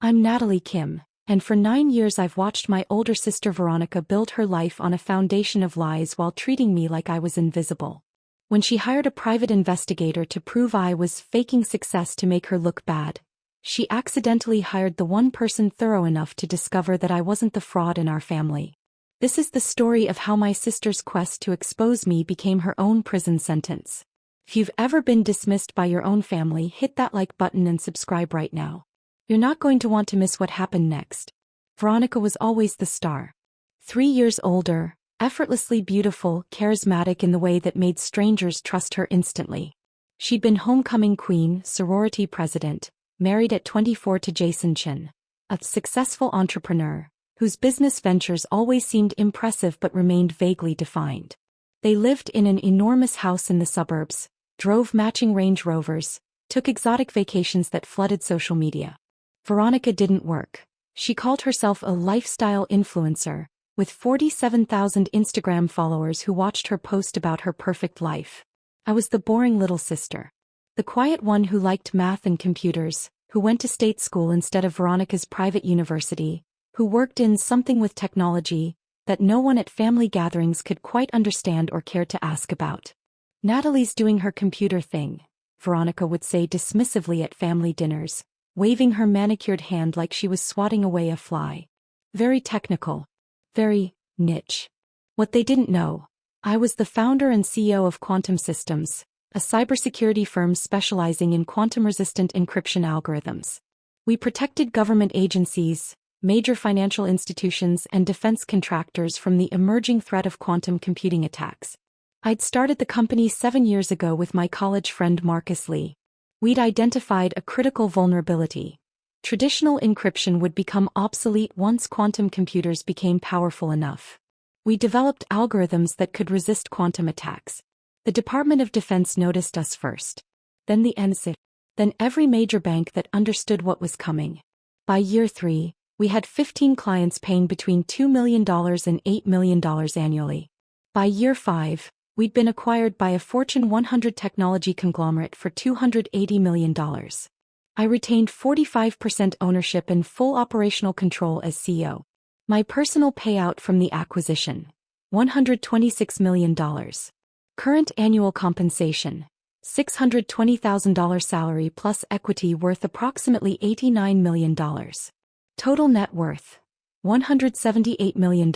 I'm Natalie Kim, and for 9 years I've watched my older sister Veronica build her life on a foundation of lies while treating me like I was invisible. When she hired a private investigator to prove I was faking success to make her look bad, she accidentally hired the one person thorough enough to discover that I wasn't the fraud in our family. This is the story of how my sister's quest to expose me became her own prison sentence. If you've ever been dismissed by your own family, hit that like button and subscribe right now. You're not going to want to miss what happened next. Veronica was always the star. 3 years older, effortlessly beautiful, charismatic in the way that made strangers trust her instantly. She'd been homecoming queen, sorority president, married at 24 to Jason Chin, a successful entrepreneur, whose business ventures always seemed impressive but remained vaguely defined. They lived in an enormous house in the suburbs, drove matching Range Rovers, took exotic vacations that flooded social media. Veronica didn't work. She called herself a lifestyle influencer, with 47,000 Instagram followers who watched her post about her perfect life. I was the boring little sister. The quiet one who liked math and computers, who went to state school instead of Veronica's private university, who worked in something with technology that no one at family gatherings could quite understand or care to ask about. Natalie's doing her computer thing, Veronica would say dismissively at family dinners, waving her manicured hand like she was swatting away a fly. Very technical. Very niche. What they didn't know, I was the founder and CEO of Quantum Systems, a cybersecurity firm specializing in quantum-resistant encryption algorithms. We protected government agencies, major financial institutions and defense contractors from the emerging threat of quantum computing attacks. I'd started the company 7 years ago with my college friend Marcus Lee. We'd identified a critical vulnerability. Traditional encryption would become obsolete once quantum computers became powerful enough. We developed algorithms that could resist quantum attacks. The Department of Defense noticed us first. Then the NSA. Then every major bank that understood what was coming. By year 3, we had 15 clients paying between $2 million and $8 million annually. By year 5, we'd been acquired by a Fortune 100 technology conglomerate for $280 million. I retained 45% ownership and full operational control as CEO. My personal payout from the acquisition: $126 million. Current annual compensation: $620,000 salary plus equity worth approximately $89 million. Total net worth: $178 million.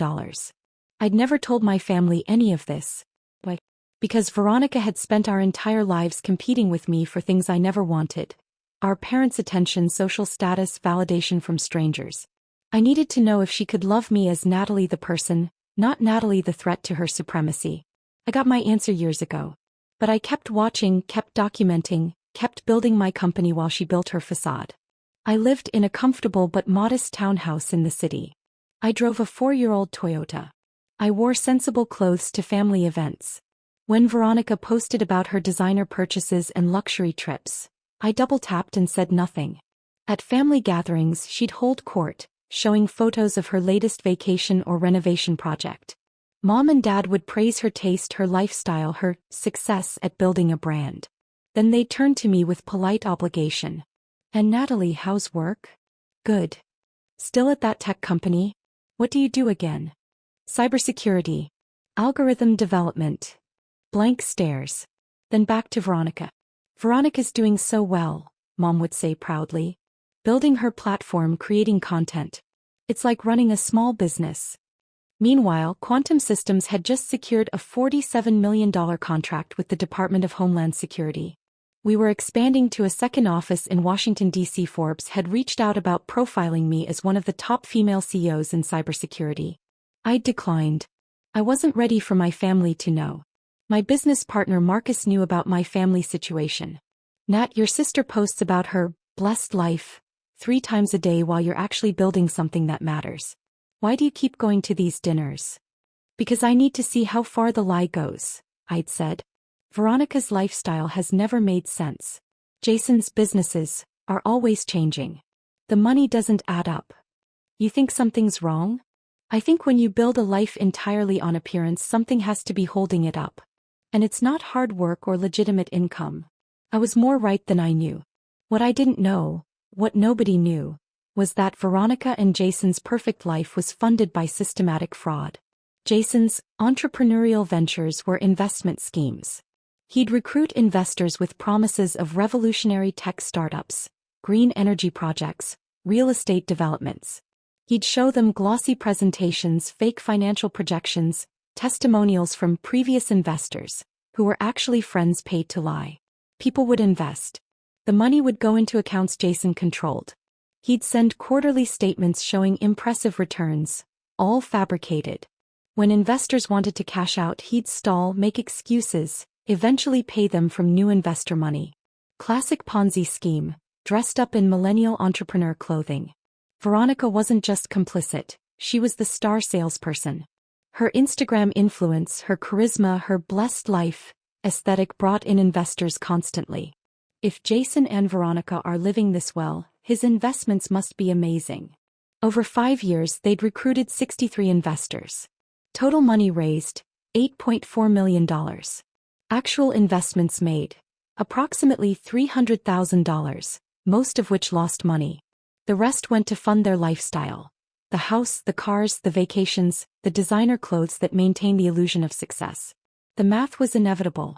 I'd never told my family any of this. Why? Because Veronica had spent our entire lives competing with me for things I never wanted. Our parents' attention, social status, validation from strangers. I needed to know if she could love me as Natalie the person, not Natalie the threat to her supremacy. I got my answer years ago. But I kept watching, kept documenting, kept building my company while she built her facade. I lived in a comfortable but modest townhouse in the city. I drove a 4-year-old Toyota. I wore sensible clothes to family events. When Veronica posted about her designer purchases and luxury trips, I double-tapped and said nothing. At family gatherings, she'd hold court, showing photos of her latest vacation or renovation project. Mom and Dad would praise her taste, her lifestyle, her success at building a brand. Then they'd turn to me with polite obligation. "And Natalie, how's work?" "Good." "Still at that tech company?" "What do you do again?" "Cybersecurity. Algorithm development." Blank stares. Then back to Veronica. "Veronica's doing so well," Mom would say proudly. "Building her platform, creating content. It's like running a small business." Meanwhile, Quantum Systems had just secured a $47 million contract with the Department of Homeland Security. We were expanding to a second office in Washington, D.C. Forbes had reached out about profiling me as one of the top female CEOs in cybersecurity. I'd declined. I wasn't ready for my family to know. My business partner Marcus knew about my family situation. "Nat, your sister posts about her blessed life 3 times a day while you're actually building something that matters. Why do you keep going to these dinners?" "Because I need to see how far the lie goes," I'd said. Veronica's lifestyle has never made sense. Jason's businesses are always changing. The money doesn't add up. "You think something's wrong?" "I think when you build a life entirely on appearance, something has to be holding it up. And it's not hard work or legitimate income." I was more right than I knew. What I didn't know, what nobody knew, was that Veronica and Jason's perfect life was funded by systematic fraud. Jason's entrepreneurial ventures were investment schemes. He'd recruit investors with promises of revolutionary tech startups, green energy projects, real estate developments. He'd show them glossy presentations, fake financial projections, testimonials from previous investors, who were actually friends paid to lie. People would invest. The money would go into accounts Jason controlled. He'd send quarterly statements showing impressive returns, all fabricated. When investors wanted to cash out, he'd stall, make excuses, eventually pay them from new investor money. Classic Ponzi scheme, dressed up in millennial entrepreneur clothing. Veronica wasn't just complicit, she was the star salesperson. Her Instagram influence, her charisma, her blessed life aesthetic brought in investors constantly. If Jason and Veronica are living this well, his investments must be amazing. Over 5 years, they'd recruited 63 investors. Total money raised, $8.4 million. Actual investments made, approximately $300,000, most of which lost money. The rest went to fund their lifestyle. The house, the cars, the vacations, the designer clothes that maintain the illusion of success. The math was inevitable.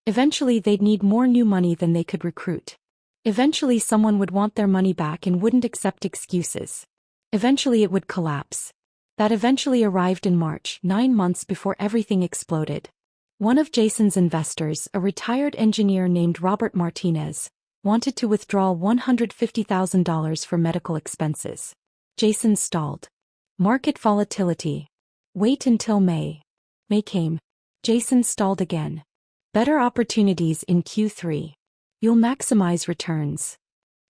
Eventually they'd need more new money than they could recruit. Eventually someone would want their money back and wouldn't accept excuses. Eventually it would collapse. That eventually arrived in March, 9 months before everything exploded. One of Jason's investors, a retired engineer named Robert Martinez, wanted to withdraw $150,000 for medical expenses. Jason stalled. Market volatility. Wait until May. May came. Jason stalled again. Better opportunities in Q3. You'll maximize returns.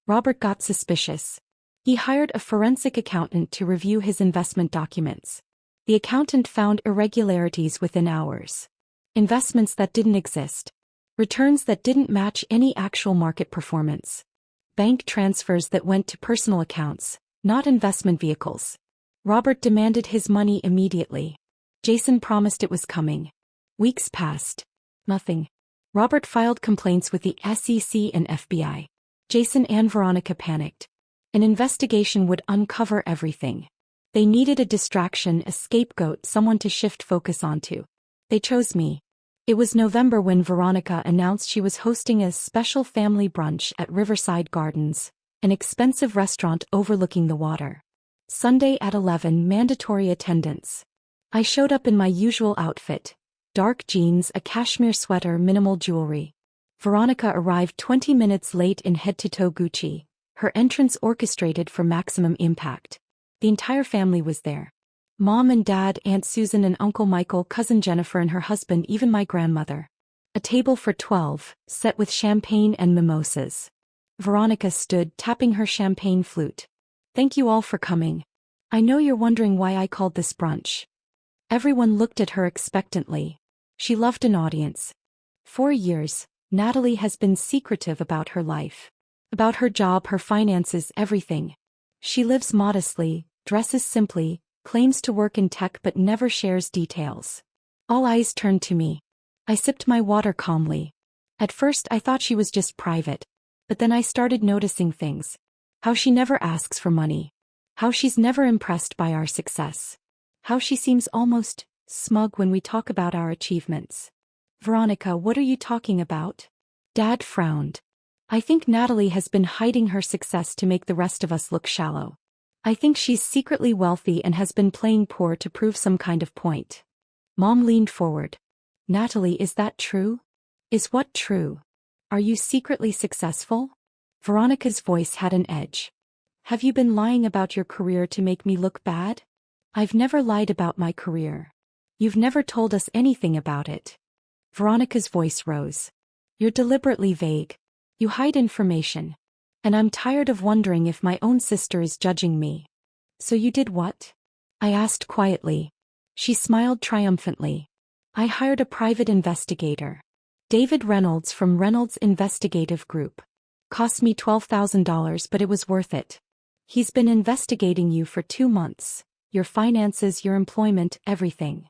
Robert got suspicious. He hired a forensic accountant to review his investment documents. The accountant found irregularities within hours. Investments that didn't exist. Returns that didn't match any actual market performance. Bank transfers that went to personal accounts, not investment vehicles. Robert demanded his money immediately. Jason promised it was coming. Weeks passed. Nothing. Robert filed complaints with the SEC and FBI. Jason and Veronica panicked. An investigation would uncover everything. They needed a distraction, a scapegoat, someone to shift focus onto. They chose me. It was November when Veronica announced she was hosting a special family brunch at Riverside Gardens, an expensive restaurant overlooking the water. Sunday at 11, mandatory attendance. I showed up in my usual outfit. Dark jeans, a cashmere sweater, minimal jewelry. Veronica arrived 20 minutes late in head-to-toe Gucci, her entrance orchestrated for maximum impact. The entire family was there. Mom and Dad, Aunt Susan and Uncle Michael, Cousin Jennifer and her husband, even my grandmother. A table for 12, set with champagne and mimosas. Veronica stood, tapping her champagne flute. Thank you all for coming. I know you're wondering why I called this brunch. Everyone looked at her expectantly. She loved an audience. 4 years, Natalie has been secretive about her life. About her job, her finances, everything. She lives modestly, dresses simply, claims to work in tech but never shares details. All eyes turned to me. I sipped my water calmly. At first I thought she was just private. But then I started noticing things. How she never asks for money. How she's never impressed by our success. How she seems almost smug when we talk about our achievements. Veronica, what are you talking about? Dad frowned. I think Natalie has been hiding her success to make the rest of us look shallow. I think she's secretly wealthy and has been playing poor to prove some kind of point. Mom leaned forward. Natalie, is that true? Is what true? Are you secretly successful? Veronica's voice had an edge. Have you been lying about your career to make me look bad? I've never lied about my career. You've never told us anything about it. Veronica's voice rose. You're deliberately vague. You hide information. And I'm tired of wondering if my own sister is judging me. So you did what? I asked quietly. She smiled triumphantly. I hired a private investigator. David Reynolds from Reynolds Investigative Group. Cost me $12,000, but it was worth it. He's been investigating you for 2 months. Your finances, your employment, everything.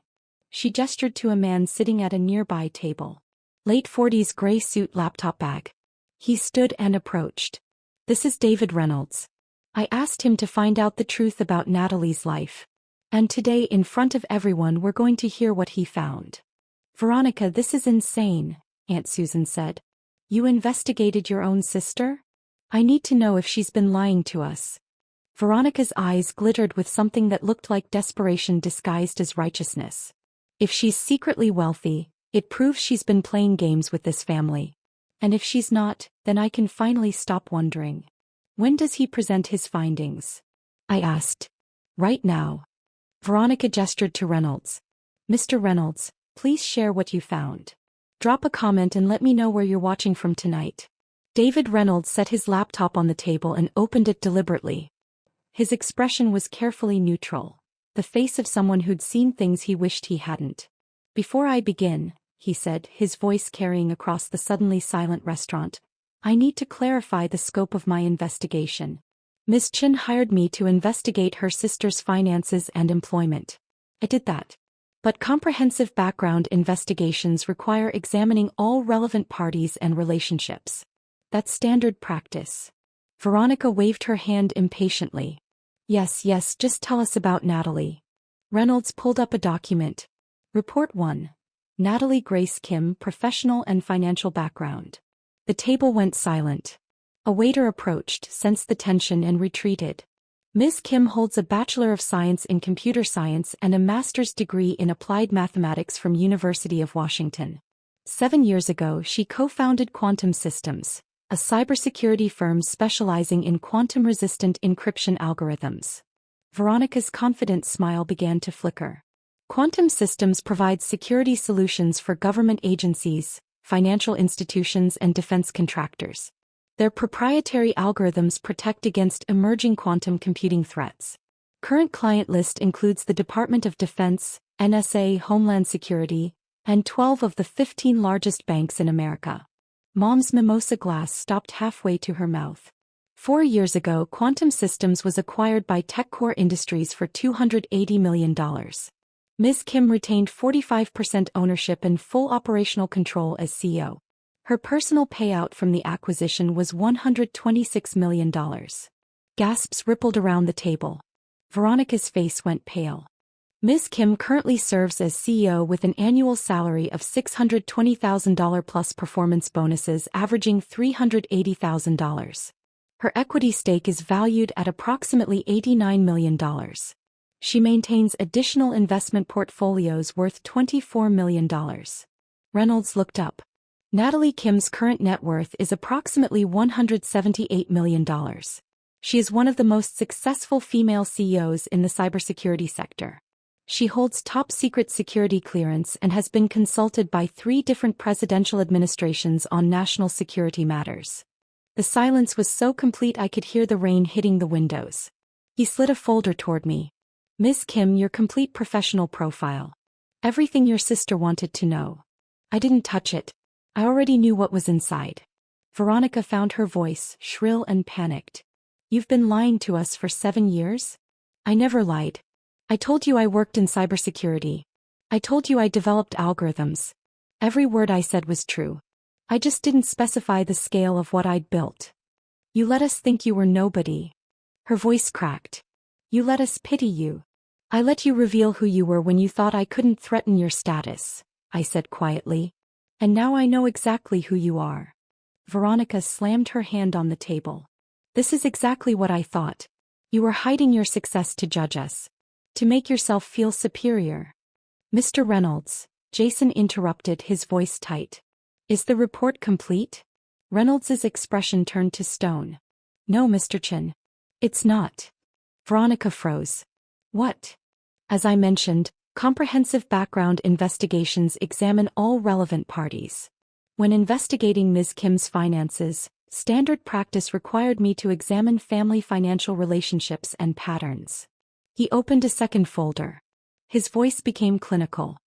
She gestured to a man sitting at a nearby table. Late 40s, gray suit, laptop bag. He stood and approached. This is David Reynolds. I asked him to find out the truth about Natalie's life. And today, in front of everyone, we're going to hear what he found. Veronica, this is insane, Aunt Susan said. You investigated your own sister? I need to know if she's been lying to us. Veronica's eyes glittered with something that looked like desperation disguised as righteousness. If she's secretly wealthy, it proves she's been playing games with this family. And if she's not, then I can finally stop wondering. When does he present his findings? I asked. Right now. Veronica gestured to Reynolds. Mr. Reynolds, please share what you found. Drop a comment and let me know where you're watching from tonight. David Reynolds set his laptop on the table and opened it deliberately. His expression was carefully neutral, the face of someone who'd seen things he wished he hadn't. Before I begin, he said, his voice carrying across the suddenly silent restaurant, I need to clarify the scope of my investigation. Ms. Chin hired me to investigate her sister's finances and employment. I did that. But comprehensive background investigations require examining all relevant parties and relationships. That's standard practice. Veronica waved her hand impatiently. Yes, just tell us about Natalie. Reynolds pulled up a document. Report 1. Natalie Grace Kim, professional and financial background. The table went silent. A waiter approached, sensed the tension and retreated. Ms. Kim holds a Bachelor of Science in Computer Science and a master's degree in Applied Mathematics from University of Washington. 7 years ago, she co-founded Quantum Systems, a cybersecurity firm specializing in quantum-resistant encryption algorithms. Veronica's confident smile began to flicker. Quantum Systems provides security solutions for government agencies, financial institutions and defense contractors. Their proprietary algorithms protect against emerging quantum computing threats. Current client list includes the Department of Defense, NSA, Homeland Security, and 12 of the 15 largest banks in America. Mom's mimosa glass stopped halfway to her mouth. 4 years ago, Quantum Systems was acquired by TechCore Industries for $280 million. Ms. Kim retained 45% ownership and full operational control as CEO. Her personal payout from the acquisition was $126 million. Gasps rippled around the table. Veronica's face went pale. Ms. Kim currently serves as CEO with an annual salary of $620,000 plus performance bonuses averaging $380,000. Her equity stake is valued at approximately $89 million. She maintains additional investment portfolios worth $24 million. Reynolds looked up. Natalie Kim's current net worth is approximately $178 million. She is one of the most successful female CEOs in the cybersecurity sector. She holds top-secret security clearance and has been consulted by 3 different presidential administrations on national security matters. The silence was so complete I could hear the rain hitting the windows. He slid a folder toward me. Ms. Kim, your complete professional profile. Everything your sister wanted to know. I didn't touch it. I already knew what was inside. Veronica found her voice shrill and panicked. You've been lying to us for 7 years? I never lied. I told you I worked in cybersecurity. I told you I developed algorithms. Every word I said was true. I just didn't specify the scale of what I'd built. You let us think you were nobody. Her voice cracked. You let us pity you. I let you reveal who you were when you thought I couldn't threaten your status, I said quietly. And now I know exactly who you are. Veronica slammed her hand on the table. This is exactly what I thought. You were hiding your success to judge us. To make yourself feel superior. Mr. Reynolds, Jason interrupted, his voice tight. Is the report complete? Reynolds's expression turned to stone. No, Mr. Chin. It's not. Veronica froze. What? As I mentioned, comprehensive background investigations examine all relevant parties. When investigating Ms. Kim's finances, standard practice required me to examine family financial relationships and patterns. He opened a second folder. His voice became clinical.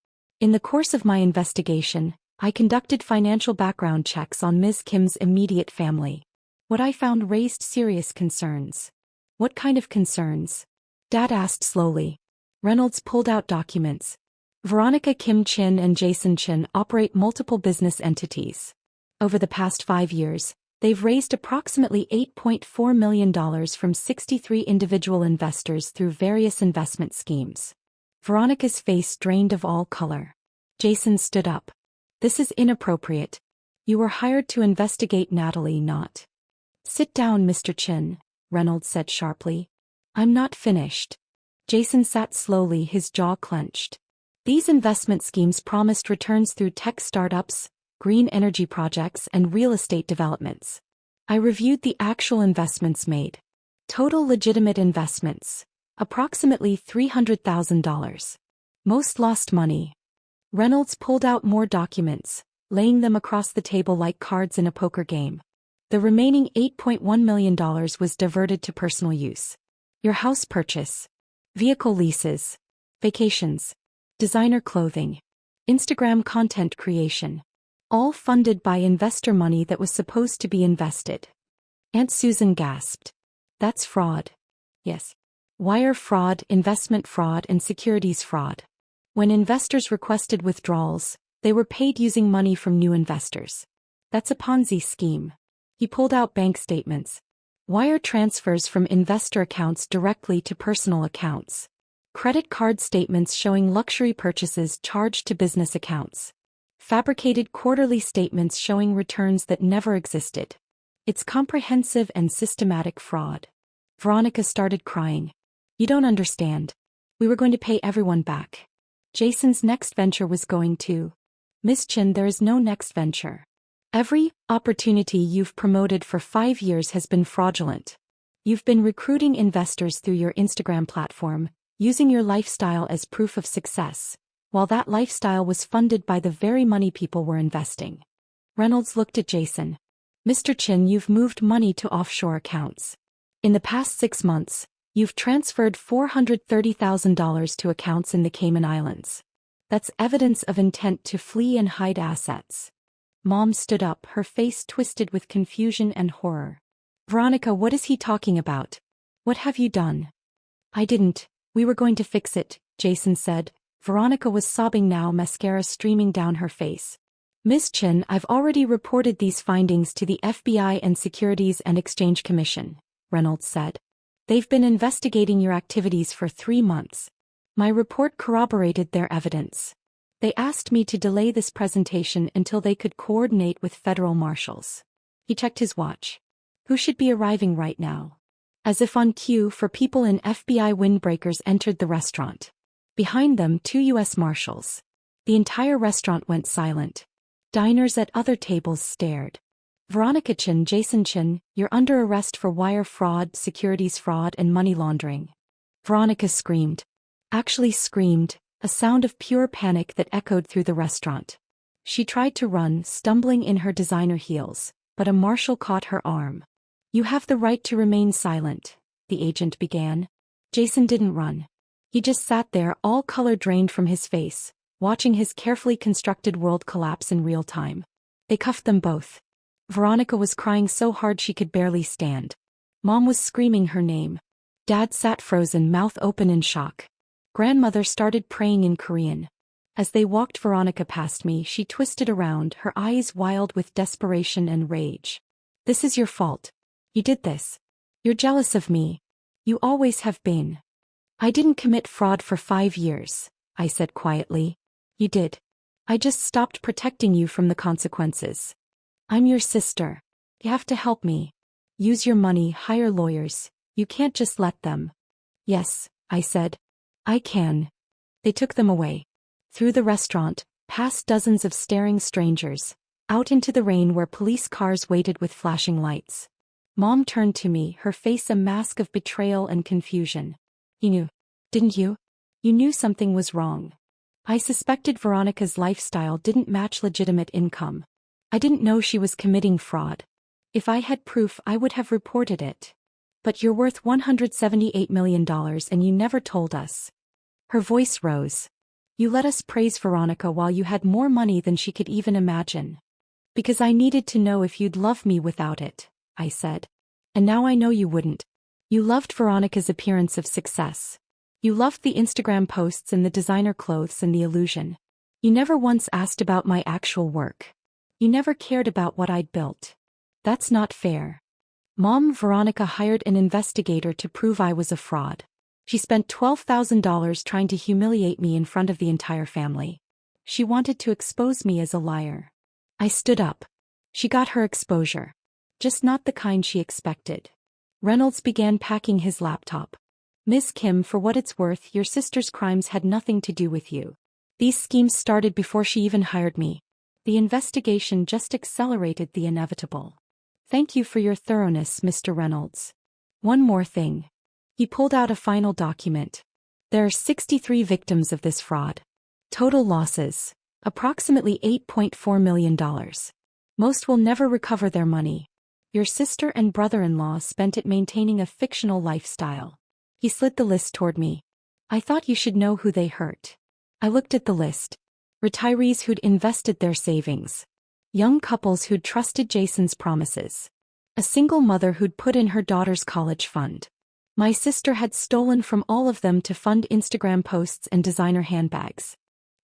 In the course of my investigation, I conducted financial background checks on Ms. Kim's immediate family. What I found raised serious concerns. What kind of concerns? Dad asked slowly. Reynolds pulled out documents. Veronica Kim Chin and Jason Chin operate multiple business entities. Over the past 5 years, They've raised approximately $8.4 million from 63 individual investors through various investment schemes. Veronica's face drained of all color. Jason stood up. This is inappropriate. You were hired to investigate Natalie, not. Sit down, Mr. Chin, Reynolds said sharply. I'm not finished. Jason sat slowly, his jaw clenched. These investment schemes promised returns through tech startups, green energy projects, and real estate developments. I reviewed the actual investments made. Total legitimate investments, approximately $300,000. Most lost money. Reynolds pulled out more documents, laying them across the table like cards in a poker game. The remaining $8.1 million was diverted to personal use. Your house purchase, vehicle leases, vacations, designer clothing, Instagram content creation. All funded by investor money that was supposed to be invested. Aunt Susan gasped. That's fraud. Yes. Wire fraud, investment fraud, and securities fraud. When investors requested withdrawals, they were paid using money from new investors. That's a Ponzi scheme. He pulled out bank statements. Wire transfers from investor accounts directly to personal accounts. Credit card statements showing luxury purchases charged to business accounts. Fabricated quarterly statements showing returns that never existed. It's comprehensive and systematic fraud. Veronica started crying. You don't understand. We were going to pay everyone back. Jason's next venture was going to. Miss Chin, there is no next venture. Every opportunity you've promoted for 5 years has been fraudulent. You've been recruiting investors through your Instagram platform, using your lifestyle as proof of success, while that lifestyle was funded by the very money people were investing. Reynolds looked at Jason. Mr. Chin, you've moved money to offshore accounts. In the past 6 months, you've transferred $430,000 to accounts in the Cayman Islands. That's evidence of intent to flee and hide assets. Mom stood up, her face twisted with confusion and horror. Veronica, what is he talking about? What have you done? I didn't. We were going to fix it, Jason said. Veronica was sobbing now, mascara streaming down her face. Miss Chin, I've already reported these findings to the FBI and Securities and Exchange Commission, Reynolds said. They've been investigating your activities for 3 months. My report corroborated their evidence. They asked me to delay this presentation until they could coordinate with federal marshals. He checked his watch. Who should be arriving right now? As if on cue, for people in FBI windbreakers entered the restaurant. Behind them, 2 U.S. Marshals. The entire restaurant went silent. Diners at other tables stared. Veronica Chin, Jason Chin, you're under arrest for wire fraud, securities fraud, and money laundering. Veronica screamed. Actually screamed, a sound of pure panic that echoed through the restaurant. She tried to run, stumbling in her designer heels, but a marshal caught her arm. You have the right to remain silent, the agent began. Jason didn't run. He just sat there, all color drained from his face, watching his carefully constructed world collapse in real time. They cuffed them both. Veronica was crying so hard she could barely stand. Mom was screaming her name. Dad sat frozen, mouth open in shock. Grandmother started praying in Korean. As they walked Veronica past me, she twisted around, her eyes wild with desperation and rage. This is your fault. You did this. You're jealous of me. You always have been. I didn't commit fraud for 5 years, I said quietly. You did. I just stopped protecting you from the consequences. I'm your sister. You have to help me. Use your money, hire lawyers. You can't just let them. Yes, I said. I can. They took them away. Through the restaurant, past dozens of staring strangers, out into the rain where police cars waited with flashing lights. Mom turned to me, her face a mask of betrayal and confusion. You knew, didn't you? You knew something was wrong. I suspected Veronica's lifestyle didn't match legitimate income. I didn't know she was committing fraud. If I had proof, I would have reported it. But you're worth $178 million and you never told us. Her voice rose. You let us praise Veronica while you had more money than she could even imagine. Because I needed to know if you'd love me without it, I said. And now I know you wouldn't. You loved Veronica's appearance of success. You loved the Instagram posts and the designer clothes and the illusion. You never once asked about my actual work. You never cared about what I'd built. That's not fair. Mom, Veronica hired an investigator to prove I was a fraud. She spent $12,000 trying to humiliate me in front of the entire family. She wanted to expose me as a liar. I stood up. She got her exposure. Just not the kind she expected. Reynolds began packing his laptop. Ms. Kim, for what it's worth, your sister's crimes had nothing to do with you. These schemes started before she even hired me. The investigation just accelerated the inevitable. Thank you for your thoroughness, Mr. Reynolds. One more thing. He pulled out a final document. There are 63 victims of this fraud. Total losses, approximately $8.4 million. Most will never recover their money. Your sister and brother-in-law spent it maintaining a fictional lifestyle. He slid the list toward me. I thought you should know who they hurt. I looked at the list. Retirees who'd invested their savings. Young couples who'd trusted Jason's promises. A single mother who'd put in her daughter's college fund. My sister had stolen from all of them to fund Instagram posts and designer handbags.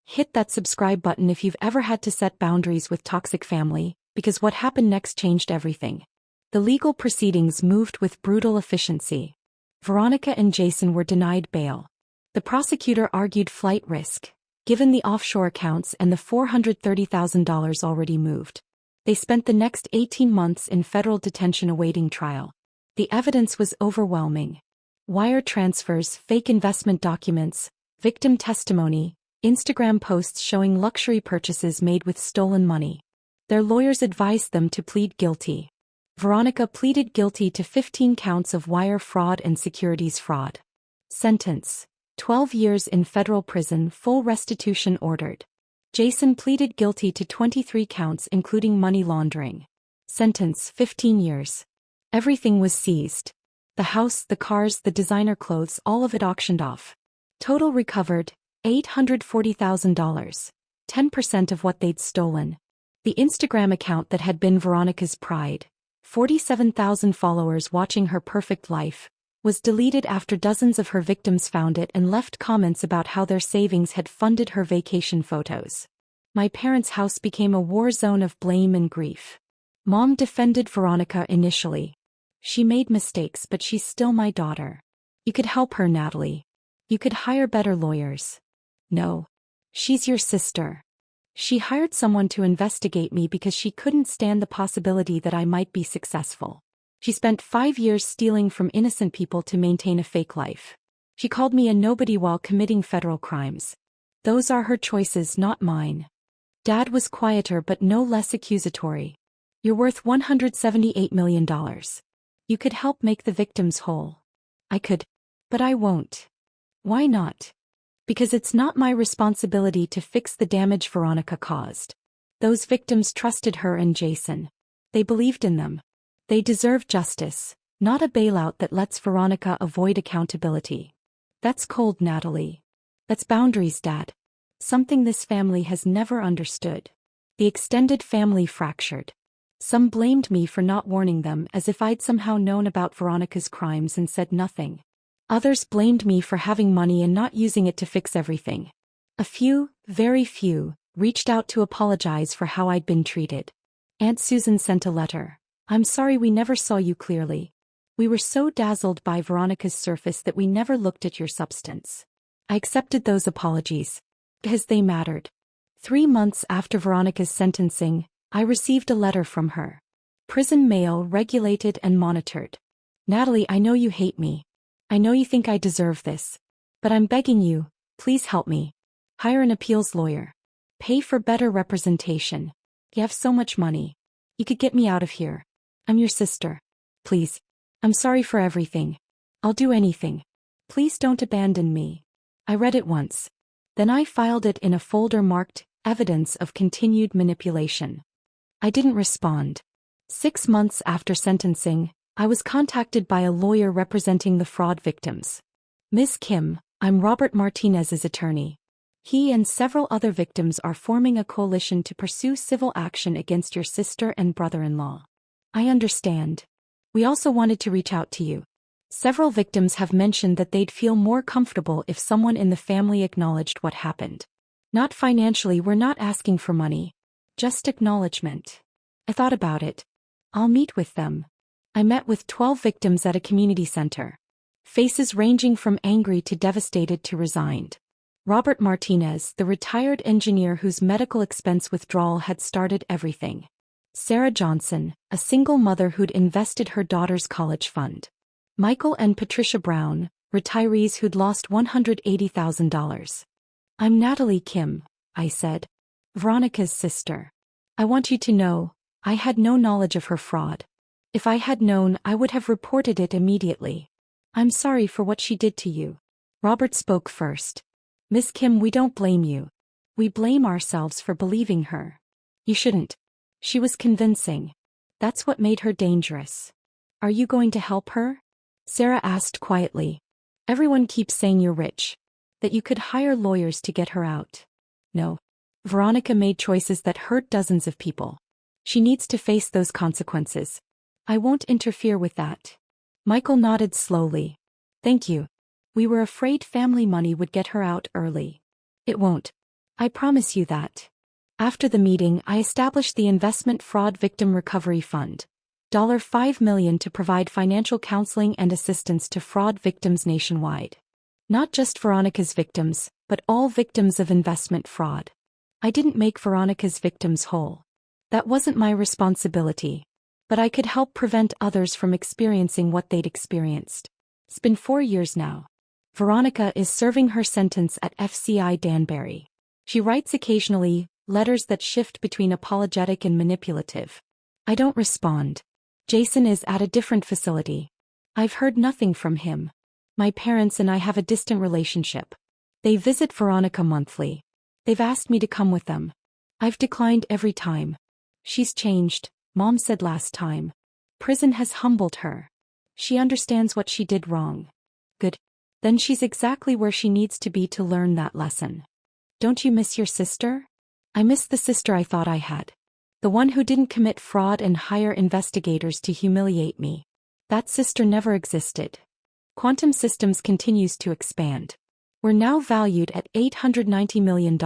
Hit that subscribe button if you've ever had to set boundaries with toxic family, because what happened next changed everything. The legal proceedings moved with brutal efficiency. Veronica and Jason were denied bail. The prosecutor argued flight risk, given the offshore accounts and the $430,000 already moved. They spent the next 18 months in federal detention awaiting trial. The evidence was overwhelming. Wire transfers, fake investment documents, victim testimony, Instagram posts showing luxury purchases made with stolen money. Their lawyers advised them to plead guilty. Veronica pleaded guilty to 15 counts of wire fraud and securities fraud. Sentence: 12 years in federal prison, full restitution ordered. Jason pleaded guilty to 23 counts including money laundering. Sentence: 15 years. Everything was seized. The house, the cars, the designer clothes, all of it auctioned off. Total recovered, $840,000. 10% of what they'd stolen. The Instagram account that had been Veronica's pride, 47,000 followers watching her perfect life, was deleted after dozens of her victims found it and left comments about how their savings had funded her vacation photos. My parents' house became a war zone of blame and grief. Mom defended Veronica initially. She made mistakes, but she's still my daughter. You could help her, Natalie. You could hire better lawyers. No. She's your sister. She hired someone to investigate me because she couldn't stand the possibility that I might be successful. She spent 5 years stealing from innocent people to maintain a fake life. She called me a nobody while committing federal crimes. Those are her choices, not mine. Dad was quieter but no less accusatory. You're worth $178 million. You could help make the victims whole. I could. But I won't. Why not? Because it's not my responsibility to fix the damage Veronica caused. Those victims trusted her and Jason. They believed in them. They deserve justice, not a bailout that lets Veronica avoid accountability. That's cold, Natalie. That's boundaries, Dad. Something this family has never understood. The extended family fractured. Some blamed me for not warning them, as if I'd somehow known about Veronica's crimes and said nothing. Others blamed me for having money and not using it to fix everything. A few, very few, reached out to apologize for how I'd been treated. Aunt Susan sent a letter. I'm sorry we never saw you clearly. We were so dazzled by Veronica's surface that we never looked at your substance. I accepted those apologies, because they mattered. 3 months after Veronica's sentencing, I received a letter from her. Prison mail, regulated and monitored. Natalie, I know you hate me. I know you think I deserve this. But I'm begging you, please help me. Hire an appeals lawyer. Pay for better representation. You have so much money. You could get me out of here. I'm your sister. Please. I'm sorry for everything. I'll do anything. Please don't abandon me. I read it once. Then I filed it in a folder marked Evidence of Continued Manipulation. I didn't respond. 6 months after sentencing, I was contacted by a lawyer representing the fraud victims. Ms. Kim, I'm Robert Martinez's attorney. He and several other victims are forming a coalition to pursue civil action against your sister and brother-in-law. I understand. We also wanted to reach out to you. Several victims have mentioned that they'd feel more comfortable if someone in the family acknowledged what happened. Not financially, we're not asking for money. Just acknowledgement. I thought about it. I'll meet with them. I met with 12 victims at a community center. Faces ranging from angry to devastated to resigned. Robert Martinez, the retired engineer whose medical expense withdrawal had started everything. Sarah Johnson, a single mother who'd invested her daughter's college fund. Michael and Patricia Brown, retirees who'd lost $180,000. I'm Natalie Kim, I said. Veronica's sister. I want you to know, I had no knowledge of her fraud. If I had known, I would have reported it immediately. I'm sorry for what she did to you. Robert spoke first. Miss Kim, we don't blame you. We blame ourselves for believing her. You shouldn't. She was convincing. That's what made her dangerous. Are you going to help her? Sarah asked quietly. Everyone keeps saying you're rich. That you could hire lawyers to get her out. No. Veronica made choices that hurt dozens of people. She needs to face those consequences. I won't interfere with that. Michael nodded slowly. Thank you. We were afraid family money would get her out early. It won't. I promise you that. After the meeting, I established the Investment Fraud Victim Recovery Fund. $5 million to provide financial counseling and assistance to fraud victims nationwide. Not just Veronica's victims, but all victims of investment fraud. I didn't make Veronica's victims whole. That wasn't my responsibility. But I could help prevent others from experiencing what they'd experienced. It's been 4 years now. Veronica is serving her sentence at FCI Danbury. She writes occasionally, letters that shift between apologetic and manipulative. I don't respond. Jason is at a different facility. I've heard nothing from him. My parents and I have a distant relationship. They visit Veronica monthly. They've asked me to come with them. I've declined every time. She's changed, Mom said last time. Prison has humbled her. She understands what she did wrong. Good. Then she's exactly where she needs to be to learn that lesson. Don't you miss your sister? I miss the sister I thought I had. The one who didn't commit fraud and hire investigators to humiliate me. That sister never existed. Quantum Systems continues to expand. We're now valued at $890 million.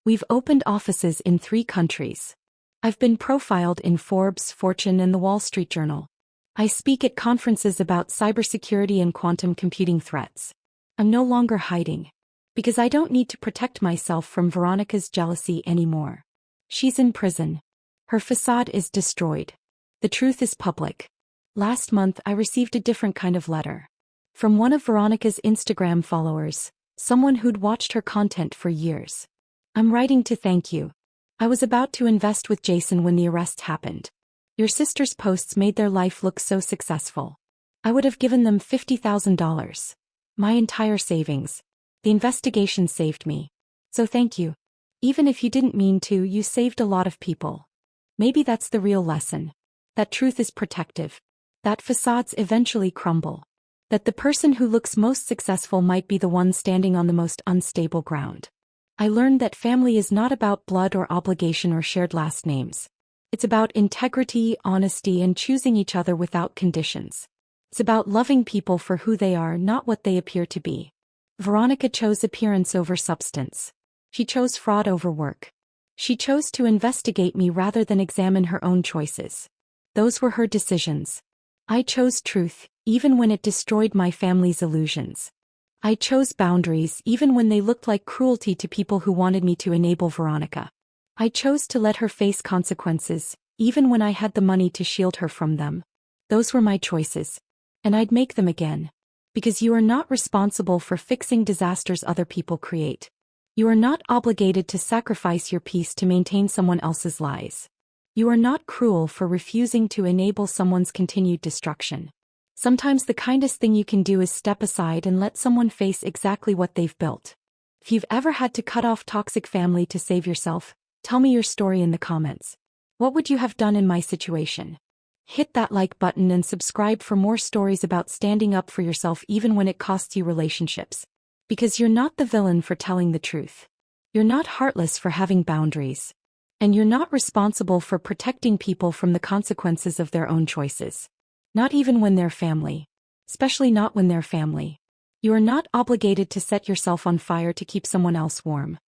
We've opened offices in 3 countries. I've been profiled in Forbes, Fortune, and the Wall Street Journal. I speak at conferences about cybersecurity and quantum computing threats. I'm no longer hiding. Because I don't need to protect myself from Veronica's jealousy anymore. She's in prison. Her facade is destroyed. The truth is public. Last month I received a different kind of letter. From one of Veronica's Instagram followers, someone who'd watched her content for years. I'm writing to thank you. I was about to invest with Jason when the arrest happened. Your sister's posts made their life look so successful. I would have given them $50,000. My entire savings. The investigation saved me. So thank you. Even if you didn't mean to, you saved a lot of people. Maybe that's the real lesson. That truth is protective. That facades eventually crumble. That the person who looks most successful might be the one standing on the most unstable ground. I learned that family is not about blood or obligation or shared last names. It's about integrity, honesty, and choosing each other without conditions. It's about loving people for who they are, not what they appear to be. Veronica chose appearance over substance. She chose fraud over work. She chose to investigate me rather than examine her own choices. Those were her decisions. I chose truth, even when it destroyed my family's illusions. I chose boundaries even when they looked like cruelty to people who wanted me to enable Veronica. I chose to let her face consequences, even when I had the money to shield her from them. Those were my choices. And I'd make them again. Because you are not responsible for fixing disasters other people create. You are not obligated to sacrifice your peace to maintain someone else's lies. You are not cruel for refusing to enable someone's continued destruction. Sometimes the kindest thing you can do is step aside and let someone face exactly what they've built. If you've ever had to cut off toxic family to save yourself, tell me your story in the comments. What would you have done in my situation? Hit that like button and subscribe for more stories about standing up for yourself even when it costs you relationships. Because you're not the villain for telling the truth. You're not heartless for having boundaries. And you're not responsible for protecting people from the consequences of their own choices. Not even when they're family. Especially not when they're family. You are not obligated to set yourself on fire to keep someone else warm.